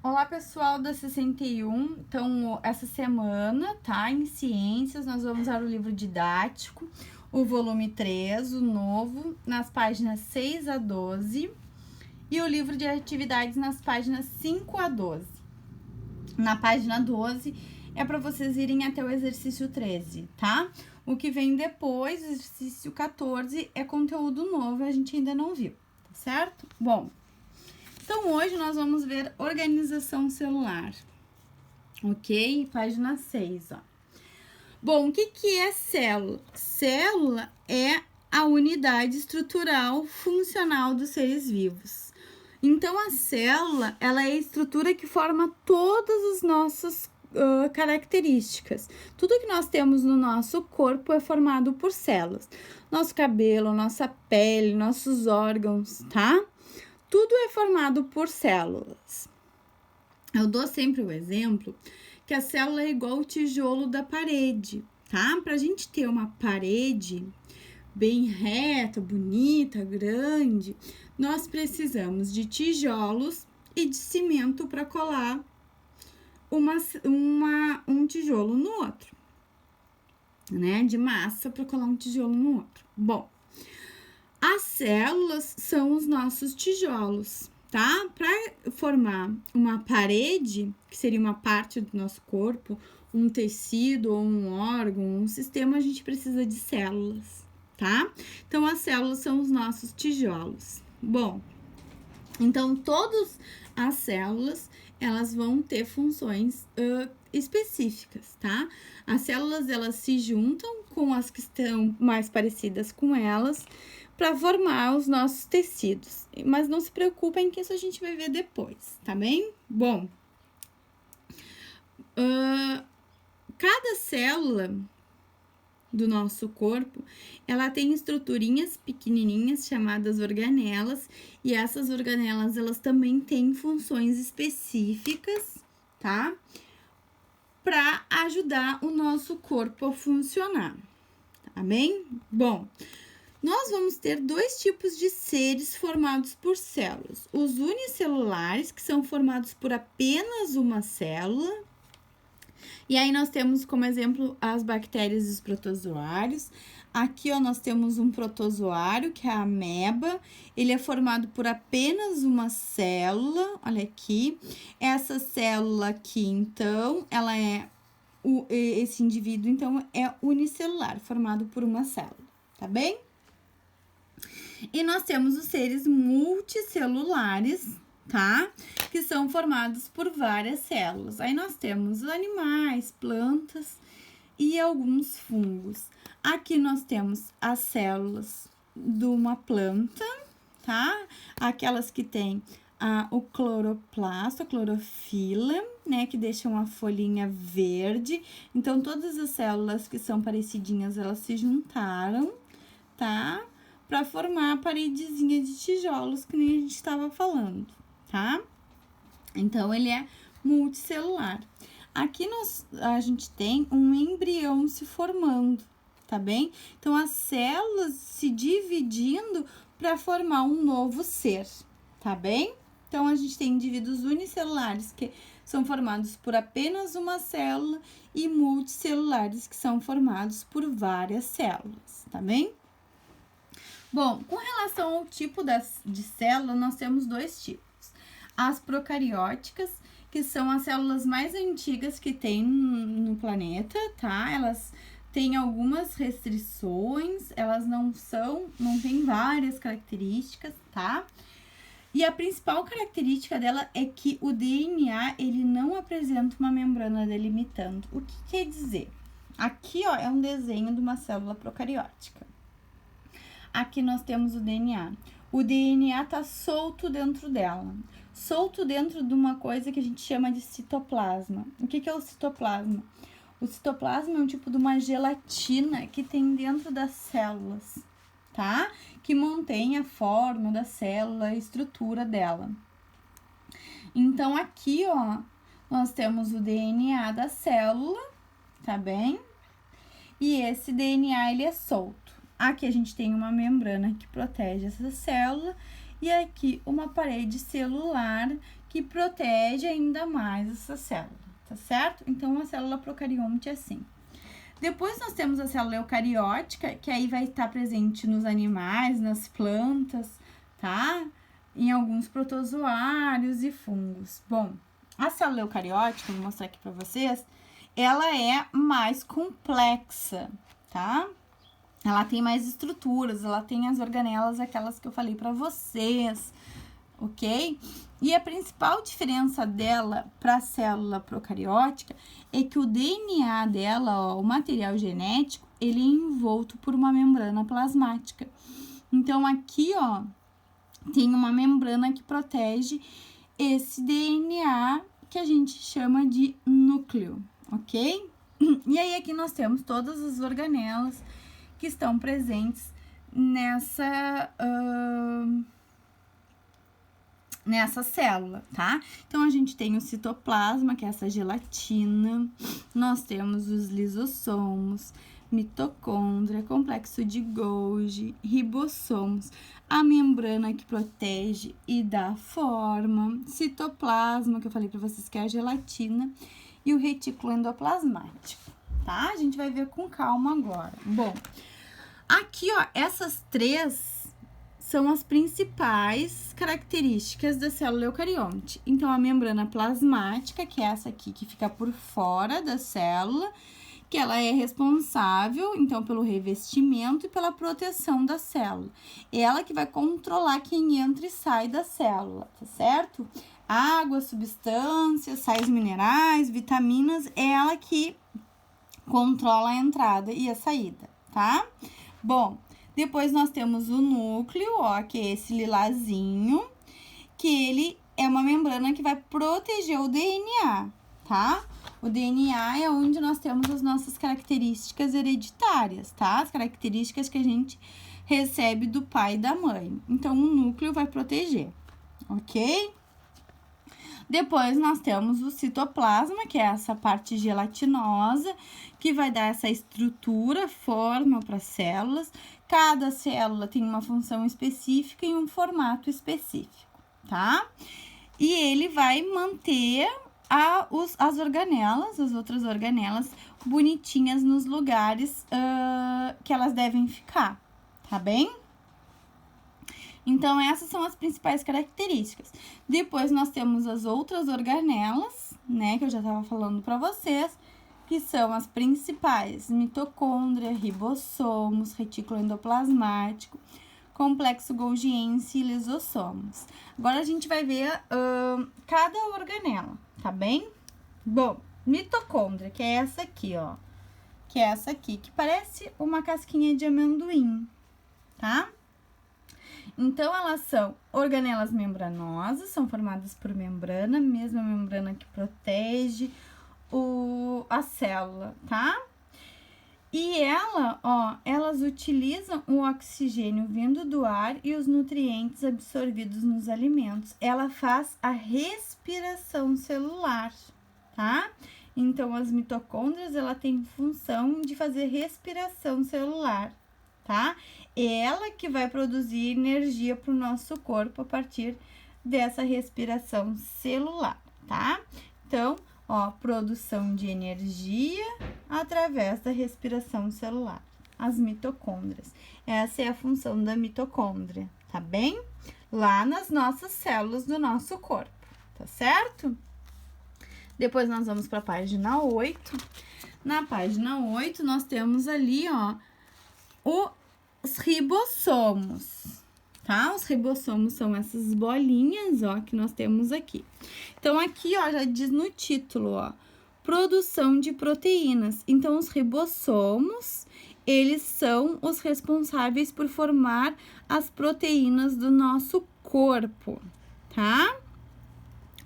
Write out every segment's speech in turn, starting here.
Olá, pessoal da 61. Então, essa semana, tá? Em Ciências, nós vamos usar o livro didático, o volume 3, o novo, nas páginas 6 a 12, e o livro de atividades nas páginas 5 a 12. Na página 12 é para vocês irem até o exercício 13, tá? O que vem depois, o exercício 14, é conteúdo novo, a gente ainda não viu, tá certo? Bom, então, hoje nós vamos ver organização celular, ok? Página 6, ó. Bom, o que é célula? Célula é a unidade estrutural funcional dos seres vivos. Então, a célula, ela é a estrutura que forma todas as nossas características. Tudo que nós temos no nosso corpo é formado por células. Nosso cabelo, nossa pele, nossos órgãos, tá? Tudo é formado por células. Eu dou sempre o exemplo que a célula é igual ao tijolo da parede, tá? Para a gente ter uma parede bem reta, bonita, grande, nós precisamos de tijolos e de cimento para colar um tijolo no outro, né? De massa para colar um tijolo no outro. Bom, as células são os nossos tijolos, tá? Para formar uma parede, que seria uma parte do nosso corpo, um tecido ou um órgão, um sistema, a gente precisa de células, tá? Então, as células são os nossos tijolos. Bom, então, todas as células, elas vão ter funções específicas, tá? As células, elas se juntam com as que estão mais parecidas com elas, para formar os nossos tecidos. Mas não se preocupem que isso a gente vai ver depois, tá bem? Bom, cada célula do nosso corpo, ela tem estruturinhas pequenininhas chamadas organelas, e essas organelas, elas também têm funções específicas, tá? Para ajudar o nosso corpo a funcionar, tá bem? Bom, nós vamos ter dois tipos de seres formados por células. Os unicelulares, que são formados por apenas uma célula. E aí nós temos como exemplo as bactérias e os protozoários. Aqui, ó, nós temos um protozoário, que é a ameba. Ele é formado por apenas uma célula, olha aqui. Essa célula aqui, então, ela é esse indivíduo, então, é unicelular, formado por uma célula, tá bem? E nós temos os seres multicelulares, tá? Que são formados por várias células. Aí nós temos animais, plantas e alguns fungos. Aqui nós temos as células de uma planta, tá? Aquelas que têm o cloroplasto, a clorofila, né? Que deixam a folhinha verde. Então, todas as células que são parecidinhas, elas se juntaram, tá? Para formar a paredezinha de tijolos que nem a gente estava falando, tá? Então, ele é multicelular. Aqui a gente tem um embrião se formando, tá bem? Então, as células se dividindo para formar um novo ser, tá bem? Então, a gente tem indivíduos unicelulares que são formados por apenas uma célula e multicelulares que são formados por várias células, tá bem? Bom, com relação ao tipo de célula, nós temos dois tipos. As procarióticas, que são as células mais antigas que tem no planeta, tá? Elas têm algumas restrições, elas não têm várias características, tá? E a principal característica dela é que o DNA, ele não apresenta uma membrana delimitando. O que quer dizer? Aqui, ó, é um desenho de uma célula procariótica. Aqui nós temos o DNA. O DNA tá solto dentro dela. Solto dentro de uma coisa que a gente chama de citoplasma. O que é o citoplasma? O citoplasma é um tipo de uma gelatina que tem dentro das células, tá? Que mantém a forma da célula, a estrutura dela. Então, aqui, ó, nós temos o DNA da célula, tá bem? E esse DNA, ele é solto. Aqui a gente tem uma membrana que protege essa célula e aqui uma parede celular que protege ainda mais essa célula, tá certo? Então, a célula procarionte é assim. Depois nós temos a célula eucariótica, que aí vai estar presente nos animais, nas plantas, tá? Em alguns protozoários e fungos. Bom, a célula eucariótica, vou mostrar aqui para vocês, ela é mais complexa, tá? Ela tem mais estruturas, ela tem as organelas, aquelas que eu falei para vocês, ok? E a principal diferença dela para a célula procariótica é que o DNA dela, ó, o material genético, ele é envolto por uma membrana plasmática. Então, aqui, ó, tem uma membrana que protege esse DNA que a gente chama de núcleo, ok? E aí, aqui nós temos todas as organelas que estão presentes nessa célula, tá? Então, a gente tem o citoplasma, que é essa gelatina, nós temos os lisossomos, mitocôndria, complexo de Golgi, ribossomos, a membrana que protege e dá forma, citoplasma, que eu falei para vocês que é a gelatina, e o retículo endoplasmático, tá? A gente vai ver com calma agora. Bom, aqui, ó, essas três são as principais características da célula eucarionte. Então, a membrana plasmática, que é essa aqui que fica por fora da célula, que ela é responsável, então, pelo revestimento e pela proteção da célula. Ela que vai controlar quem entra e sai da célula, tá certo? Água, substâncias, sais minerais, vitaminas, é ela que controla a entrada e a saída, tá? Bom, depois nós temos o núcleo, ó, que é esse lilazinho, que ele é uma membrana que vai proteger o DNA, tá? O DNA é onde nós temos as nossas características hereditárias, tá? As características que a gente recebe do pai e da mãe. Então, o núcleo vai proteger, ok? Depois, nós temos o citoplasma, que é essa parte gelatinosa, que vai dar essa estrutura, forma para as células. Cada célula tem uma função específica e um formato específico, tá? E ele vai manter as organelas, as outras organelas, bonitinhas nos lugares que elas devem ficar, tá bem? Então, essas são as principais características. Depois, nós temos as outras organelas, né, que eu já estava falando para vocês, que são as principais: mitocôndria, ribossomos, retículo endoplasmático, complexo golgiense e lisossomos. Agora, a gente vai ver cada organela, tá bem? Bom, mitocôndria, que é essa aqui, ó. Que é essa aqui, que parece uma casquinha de amendoim, tá? Então, elas são organelas membranosas, são formadas por membrana, mesma membrana que protege a célula, tá? E elas utilizam o oxigênio vindo do ar e os nutrientes absorvidos nos alimentos. Ela faz a respiração celular, tá? Então, as mitocôndrias, ela tem função de fazer respiração celular, tá? Ela que vai produzir energia para o nosso corpo a partir dessa respiração celular, tá? Então, ó, produção de energia através da respiração celular, as mitocôndrias. Essa é a função da mitocôndria, tá bem? Lá nas nossas células do nosso corpo, tá certo? Depois nós vamos para a página 8. Na página 8, nós temos ali, ó, os ribossomos, tá? Os ribossomos são essas bolinhas, ó, que nós temos aqui. Então, aqui, ó, já diz no título, ó, produção de proteínas. Então, os ribossomos, eles são os responsáveis por formar as proteínas do nosso corpo, tá?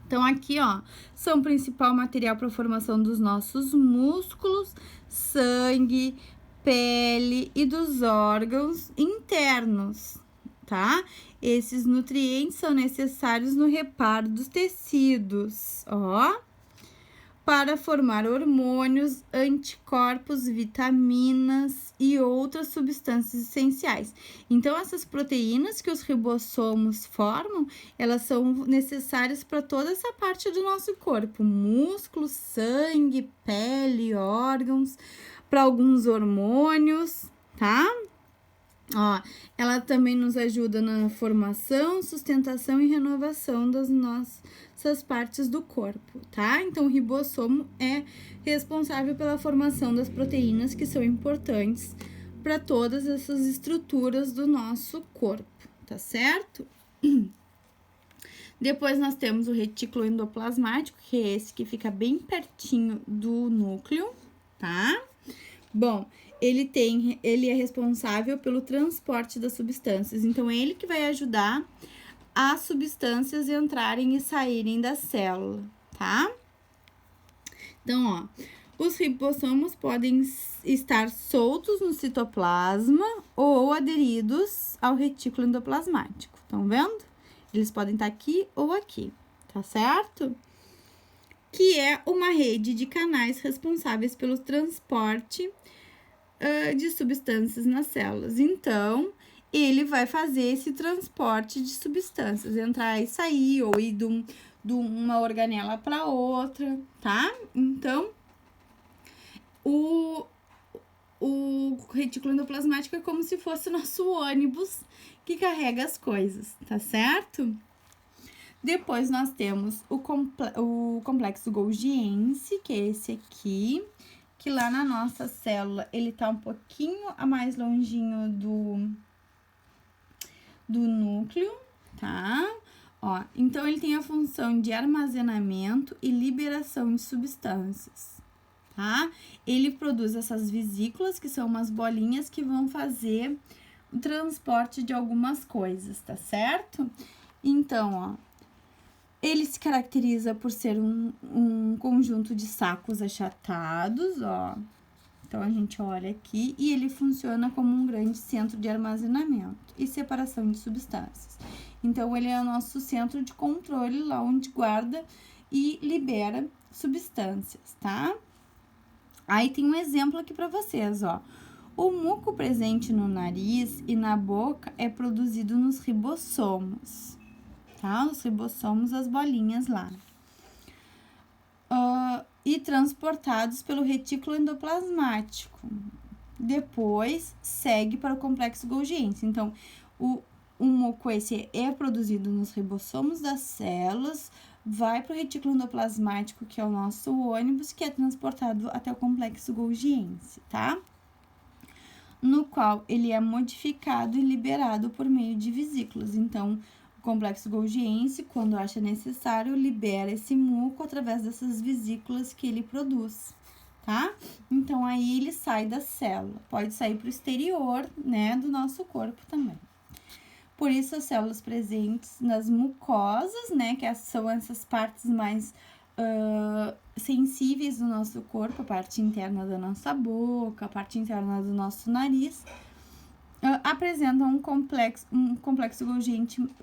Então, aqui, ó, são o principal material para a formação dos nossos músculos, sangue, pele e dos órgãos internos, tá? Esses nutrientes são necessários no reparo dos tecidos, ó. para formar hormônios, anticorpos, vitaminas e outras substâncias essenciais. Então, essas proteínas que os ribossomos formam, elas são necessárias para toda essa parte do nosso corpo: músculos, sangue, pele, órgãos, para alguns hormônios, tá? Ó, ela também nos ajuda na formação, sustentação e renovação das nossas partes do corpo, tá? Então, o ribossomo é responsável pela formação das proteínas que são importantes para todas essas estruturas do nosso corpo, tá certo? Depois nós temos o retículo endoplasmático, que é esse que fica bem pertinho do núcleo, tá? Bom, ele é responsável pelo transporte das substâncias. Então, é ele que vai ajudar as substâncias entrarem e saírem da célula, tá? Então, ó, os ribossomos podem estar soltos no citoplasma ou aderidos ao retículo endoplasmático. Estão vendo? Eles podem estar aqui ou aqui, tá certo? Que é uma rede de canais responsáveis pelo transporte de substâncias nas células. Então, ele vai fazer esse transporte de substâncias, entrar e sair, ou ir de uma organela para outra, tá? Então, o retículo endoplasmático é como se fosse o nosso ônibus que carrega as coisas, tá certo? Depois nós temos o complexo golgiense, que é esse aqui, que lá na nossa célula ele tá um pouquinho a mais longinho do núcleo, tá? Ó, então ele tem a função de armazenamento e liberação de substâncias, tá? Ele produz essas vesículas, que são umas bolinhas que vão fazer o transporte de algumas coisas, tá certo? Então, ó, ele se caracteriza por ser um conjunto de sacos achatados, ó. Então, a gente olha aqui e ele funciona como um grande centro de armazenamento e separação de substâncias. Então, ele é o nosso centro de controle, lá onde guarda e libera substâncias, tá? Aí tem um exemplo aqui para vocês, ó. O muco presente no nariz e na boca é produzido nos ribossomos, tá? Os ribossomos, as bolinhas lá. E transportados pelo retículo endoplasmático. Depois, segue para o complexo golgiense. Então, o muco esse é produzido nos ribossomos das células, vai para o retículo endoplasmático, que é o nosso ônibus, que é transportado até o complexo golgiense, tá? No qual ele é modificado e liberado por meio de vesículas. Então, o complexo golgiense, quando acha necessário, libera esse muco através dessas vesículas que ele produz, tá? Então, aí ele sai da célula. Pode sair para o exterior, né, do nosso corpo também. Por isso, as células presentes nas mucosas, né, que são essas partes mais sensíveis do nosso corpo, a parte interna da nossa boca, a parte interna do nosso nariz, apresentam um complexo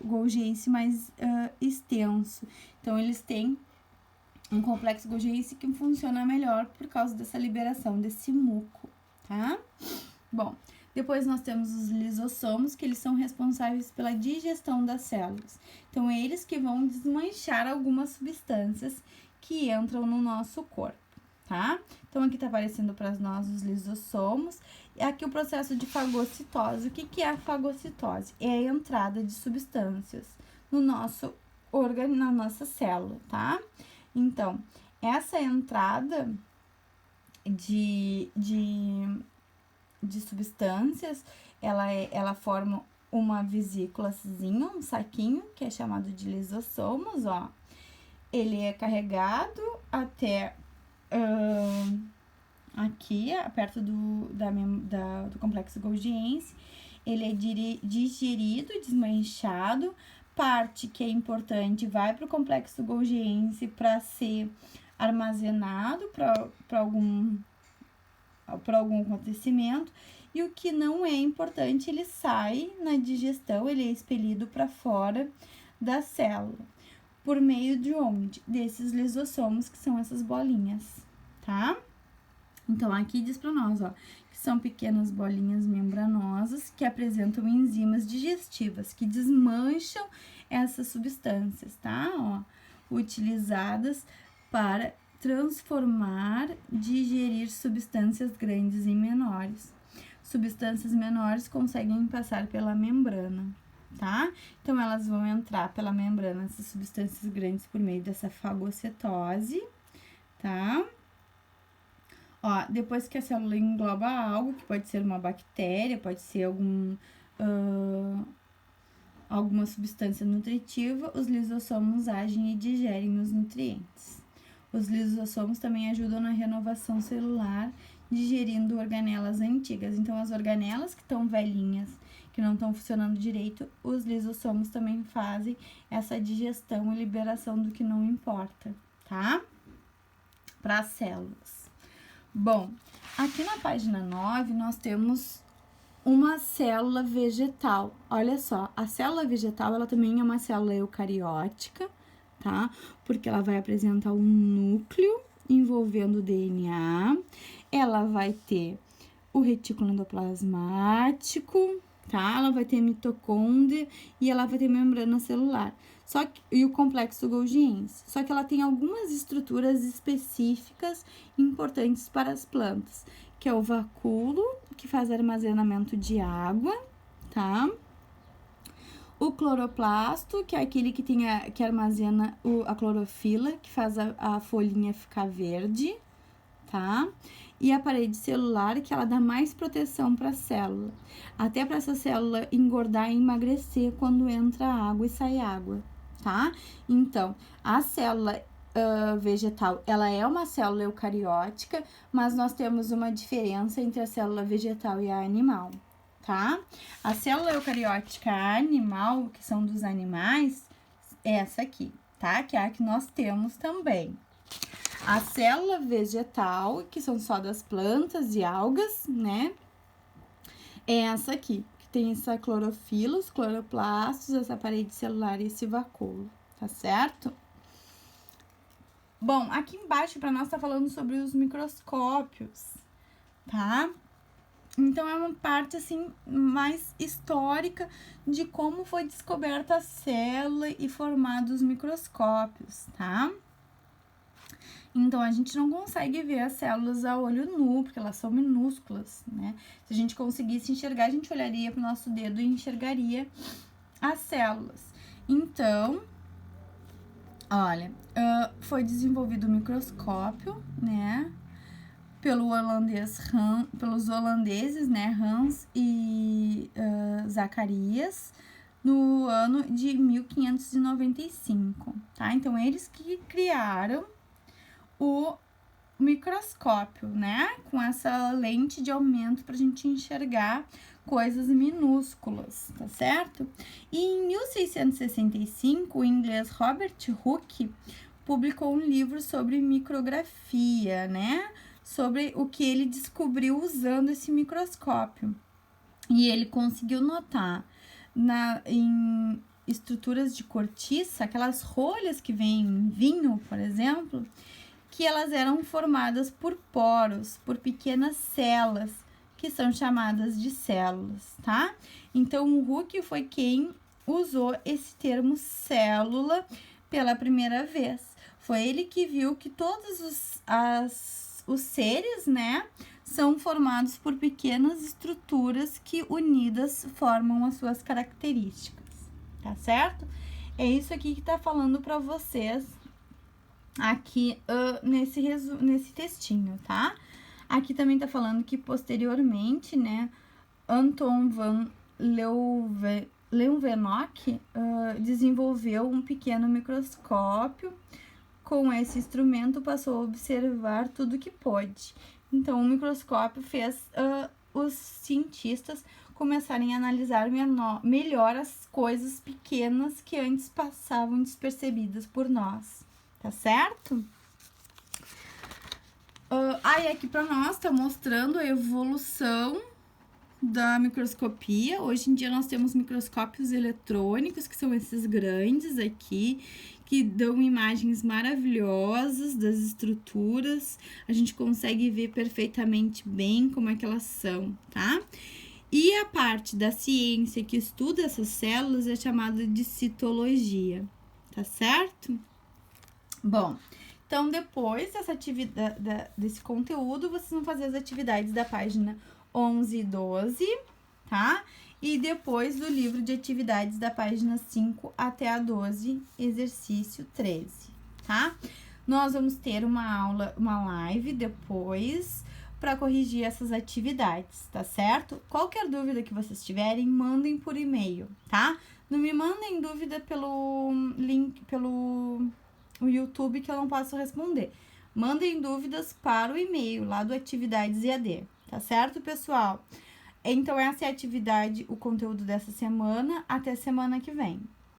golgiense mais extenso. Então, eles têm um complexo golgiense que funciona melhor por causa dessa liberação desse muco, tá? Bom, depois nós temos os lisossomos, que eles são responsáveis pela digestão das células. Então, eles que vão desmanchar algumas substâncias que entram no nosso corpo, tá? Então, aqui tá aparecendo para nós os lisossomos. E aqui o processo de fagocitose. O que é a fagocitose? É a entrada de substâncias no nosso órgão, na nossa célula, tá? Então, essa entrada de substâncias, ela forma uma vesículazinha, um saquinho, que é chamado de lisossomos, ó. Ele é carregado até aqui, perto do complexo golgiense. Ele é digerido, desmanchado. Parte que é importante vai para o complexo golgiense para ser armazenado para algum acontecimento, e o que não é importante, ele sai na digestão, ele é expelido para fora da célula. por meio de onde? Desses lisossomos, que são essas bolinhas, tá? Então, aqui diz para nós, ó, que são pequenas bolinhas membranosas que apresentam enzimas digestivas, que desmancham essas substâncias, tá? Ó, utilizadas para transformar, digerir substâncias grandes em menores. Substâncias menores conseguem passar pela membrana, tá? Então, elas vão entrar pela membrana, essas substâncias grandes, por meio dessa fagocitose, tá? Ó, depois que a célula engloba algo, que pode ser uma bactéria, pode ser alguma substância nutritiva, os lisossomos agem e digerem os nutrientes. Os lisossomos também ajudam na renovação celular, digerindo organelas antigas. Então, as organelas que estão velhinhas, que não estão funcionando direito, os lisossomos também fazem essa digestão e liberação do que não importa, tá? Para as células. Bom, aqui na página 9, nós temos uma célula vegetal. Olha só, a célula vegetal, ela também é uma célula eucariótica, tá? Porque ela vai apresentar um núcleo envolvendo o DNA, ela vai ter o retículo endoplasmático, tá? Ela vai ter mitocôndria e ela vai ter membrana celular. E o complexo Golgiense. Só que ela tem algumas estruturas específicas importantes para as plantas, que é o vacúolo, que faz armazenamento de água, tá? O cloroplasto, que é aquele que armazena a clorofila, que faz a folhinha ficar verde, tá? E a parede celular, que ela dá mais proteção para a célula, até para essa célula engordar e emagrecer quando entra água e sai água, tá? Então, a célula vegetal, ela é uma célula eucariótica, mas nós temos uma diferença entre a célula vegetal e a animal, tá? A célula eucariótica animal, que são dos animais, é essa aqui, tá? Que é a que nós temos também. A célula vegetal, que são só das plantas e algas, né? É essa aqui, que tem essa clorofila, os cloroplastos, essa parede celular e esse vacúolo, tá certo? Bom, aqui embaixo para nós tá falando sobre os microscópios, tá? Então, é uma parte, assim, mais histórica de como foi descoberta a célula e formado os microscópios, tá? Então, a gente não consegue ver as células a olho nu, porque elas são minúsculas, né? Se a gente conseguisse enxergar, a gente olharia pro nosso dedo e enxergaria as células. Então, olha, foi desenvolvido o microscópio, né? Pelos holandeses, né? Hans e Zacarias, no ano de 1595, tá? Então, eles que criaram o microscópio, né? Com essa lente de aumento para a gente enxergar coisas minúsculas, tá certo? E em 1665, o inglês Robert Hooke publicou um livro sobre micrografia, né? Sobre o que ele descobriu usando esse microscópio. E ele conseguiu notar em estruturas de cortiça, aquelas rolhas que vêm em vinho, por exemplo, que elas eram formadas por poros, por pequenas celas, que são chamadas de células, tá? Então, o Hooke foi quem usou esse termo célula pela primeira vez. Foi ele que viu que todos os seres, né, são formados por pequenas estruturas que unidas formam as suas características, tá certo? É isso aqui que tá falando para vocês aqui nesse textinho, tá? Aqui também tá falando que posteriormente, né, Anton van Leeuwenhoek desenvolveu um pequeno microscópio. Com esse instrumento, passou a observar tudo que pôde. Então, o microscópio fez os cientistas começarem a analisar melhor as coisas pequenas que antes passavam despercebidas por nós, tá certo? Aí aqui para nós tá mostrando a evolução da microscopia. Hoje em dia nós temos microscópios eletrônicos, que são esses grandes aqui, que dão imagens maravilhosas das estruturas. A gente consegue ver perfeitamente bem como é que elas são, tá? E a parte da ciência que estuda essas células é chamada de citologia, tá certo? Bom, então depois dessa desse conteúdo, vocês vão fazer as atividades da página 11 e 12, tá? E depois do livro de atividades da página 5 até a 12, exercício 13, tá? Nós vamos ter uma live depois para corrigir essas atividades, tá certo? Qualquer dúvida que vocês tiverem, mandem por e-mail, tá? Não me mandem dúvida pelo link, pelo YouTube, que eu não posso responder. Mandem dúvidas para o e-mail lá do Atividades EAD, tá certo, pessoal? Então, essa é a atividade, o conteúdo dessa semana, até semana que vem.